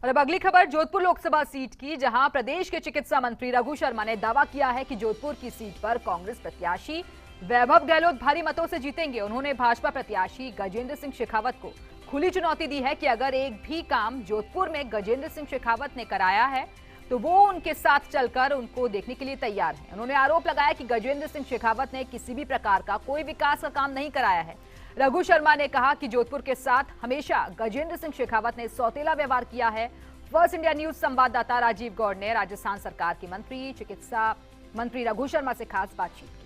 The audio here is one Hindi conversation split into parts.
और अब अगली खबर जोधपुर लोकसभा सीट की, जहां प्रदेश के चिकित्सा मंत्री रघु शर्मा ने दावा किया है कि जोधपुर की सीट पर कांग्रेस प्रत्याशी वैभव गहलोत भारी मतों से जीतेंगे। उन्होंने भाजपा प्रत्याशी गजेंद्र सिंह शेखावत को खुली चुनौती दी है कि अगर एक भी काम जोधपुर में गजेंद्र सिंह शेखावत ने कराया है तो वो उनके साथ चलकर उनको देखने के लिए तैयार है। उन्होंने आरोप लगाया कि गजेंद्र सिंह शेखावत ने किसी भी प्रकार का कोई विकास का काम नहीं कराया है। रघु शर्मा ने कहा कि जोधपुर के साथ हमेशा गजेंद्र सिंह शेखावत ने सौतेला व्यवहार किया है। फर्स्ट इंडिया न्यूज संवाददाता राजीव गौड़ ने राजस्थान सरकार के मंत्री चिकित्सा मंत्री रघु शर्मा से खास बातचीत की।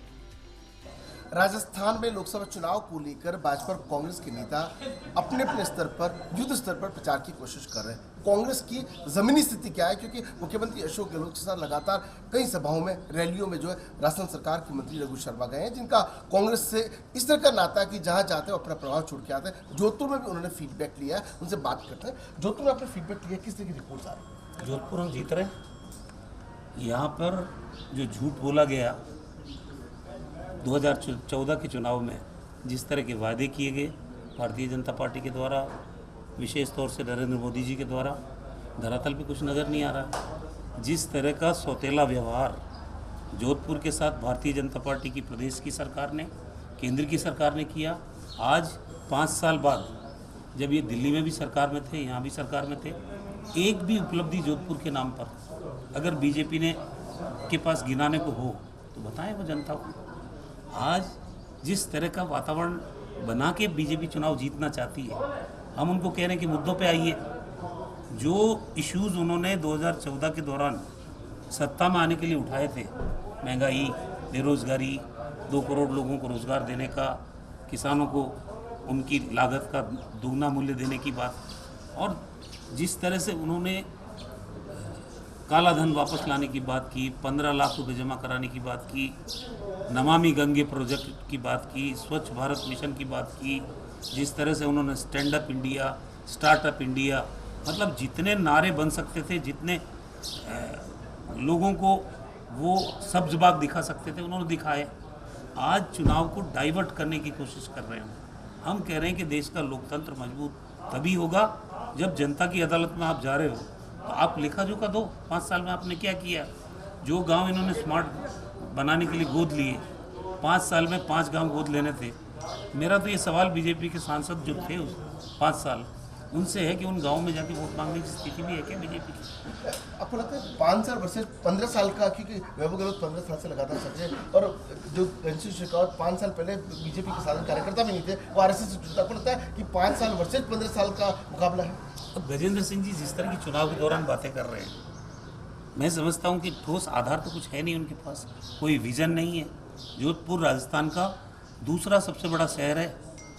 राजस्थान में लोकसभा चुनाव को लेकर भाजपा और कांग्रेस के नेता अपने अपने स्तर पर युद्ध स्तर पर प्रचार की कोशिश कर रहे हैं। कांग्रेस की जमीनी स्थिति क्या है, क्योंकि मुख्यमंत्री अशोक गहलोत के साथ लगातार कई सभाओं में, रैलियों में जो है राजस्थान सरकार के मंत्री रघु शर्मा गए हैं, जिनका कांग्रेस से इस तरह का नाता है कि जहां जाते हैं अपना प्रभाव छोड़ के आते हैं। जोधपुर में भी उन्होंने फीडबैक लिया है, उनसे बात करते हैं। जोधपुर में आपने फीडबैक लिया, किस तरह की रिपोर्ट आ रही है? जोधपुर हम जीत रहे हैं। यहाँ पर जो झूठ बोला गया 2014 के चुनाव में, जिस तरह के वादे किए गए भारतीय जनता पार्टी के द्वारा, विशेष तौर से नरेंद्र मोदी जी के द्वारा, धरातल पे कुछ नज़र नहीं आ रहा। जिस तरह का सौतेला व्यवहार जोधपुर के साथ भारतीय जनता पार्टी की प्रदेश की सरकार ने, केंद्र की सरकार ने किया, आज 5 साल बाद जब ये दिल्ली में भी सरकार में थे, यहाँ भी सरकार में थे, एक भी उपलब्धि जोधपुर के नाम पर अगर बीजेपी ने के पास गिनाने को हो तो बताएं वो जनता को। आज जिस तरह का वातावरण बना के बीजेपी चुनाव जीतना चाहती है, हम उनको कह रहे हैं कि मुद्दों पे आइए। जो इश्यूज़ उन्होंने 2014 के दौरान सत्ता में आने के लिए उठाए थे, महंगाई, बेरोजगारी, 2 करोड़ लोगों को रोजगार देने का, किसानों को उनकी लागत का दोगुना मूल्य देने की बात, और जिस तरह से उन्होंने काला धन वापस लाने की बात की, 15 लाख रुपए जमा कराने की बात की, नमामि गंगे प्रोजेक्ट की बात की, स्वच्छ भारत मिशन की बात की, जिस तरह से उन्होंने stand up India, startup India, मतलब जितने नारे बन सकते थे, जितने लोगों को वो सब्ज बाग दिखा सकते थे, उन्होंने दिखाए। आज चुनाव को डाइवर्ट करने की कोशिश कर रहे हैं। हम कह रहे हैं कि देश का लोकतंत्र मजबूत तभी होगा जब जनता की अदालत में आप जा रहे हो तो आप लेखा जोखा दो। 5 साल में आपने क्या किया? जो गांव इन्होंने स्मार्ट बनाने के लिए गोद लिए, 5 साल में 5 गांव गोद लेने थे। मेरा तो ये सवाल बीजेपी के सांसद जो थे उस 5 साल, उनसे है कि उन गाँव में जाके वोट मांगने की स्थिति भी है क्या बीजेपी की? आपको लगता है 5 साल वर्सेस 15 साल का, क्योंकि वैभव गहलोत 15 साल से लगातार सच है, और जो गजेंद्र शेखावत 5 साल पहले बीजेपी के साधारण कार्यकर्ता भी नहीं थे, वो आरएसएस से जुड़ता। आपको लगता है कि 5 साल वर्सेस 15 साल का मुकाबला है? अब गजेंद्र सिंह जी जिस तरह की चुनाव के दौरान बातें कर रहे हैं, मैं समझता हूं कि ठोस आधार तो कुछ है नहीं उनके पास, कोई विजन नहीं है। जोधपुर राजस्थान का दूसरा सबसे बड़ा शहर है,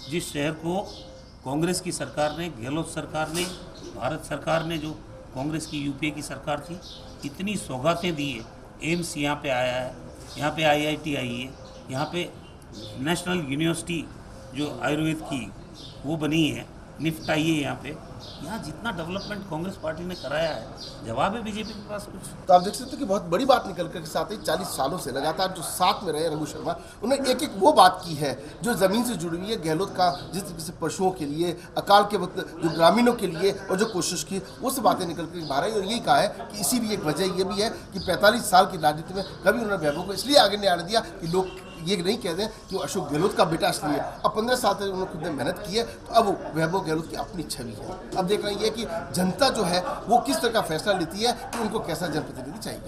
जिस शहर को कांग्रेस की सरकार ने, गहलोत सरकार ने, भारत सरकार ने, जो कांग्रेस की यूपीए की सरकार थी, इतनी सौगातें दी है। एम्स यहाँ पे आया है, यहाँ पे आईआईटी आई है, यहाँ पे नेशनल यूनिवर्सिटी जो आयुर्वेद की वो बनी है, निफ्ट आई है यहाँ पे। यहाँ जितना डेवलपमेंट कांग्रेस पार्टी ने कराया है, जवाब है बीजेपी के पास कुछ। तो आप देख सकते हो कि बहुत बड़ी बात निकल कर के साथ ही 40 सालों से लगातार जो साथ में रहे रघु शर्मा, उन्होंने एक वो बात की है जो ज़मीन से जुड़ी हुई है। गहलोत का जिस तरीके से पशुओं के लिए, अकाल के वक्त जो ग्रामीणों के लिए और जो कोशिश की, उस बातें निकल कर बाहर आई। और यही कहा है कि इसी भी एक वजह ये भी है कि 45 साल की राजनीति में कभी उन्होंने वैभव को इसलिए आगे नहीं आने दिया कि लोग ये नहीं कहते हैं कि वो अशोक गहलोत का बेटा इसलिए। अब 15 साल तक उन्होंने खुद ने मेहनत की है, तो अब वैभव गहलोत की अपनी छवि है। अब देख रहे हैं ये कि जनता जो है वो किस तरह का फैसला लेती है कि उनको कैसा जनप्रतिनिधि चाहिए।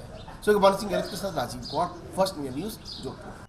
सो मानसिंह गहलोत के साथ Rajeev Gaur, First India News, Jodhpur.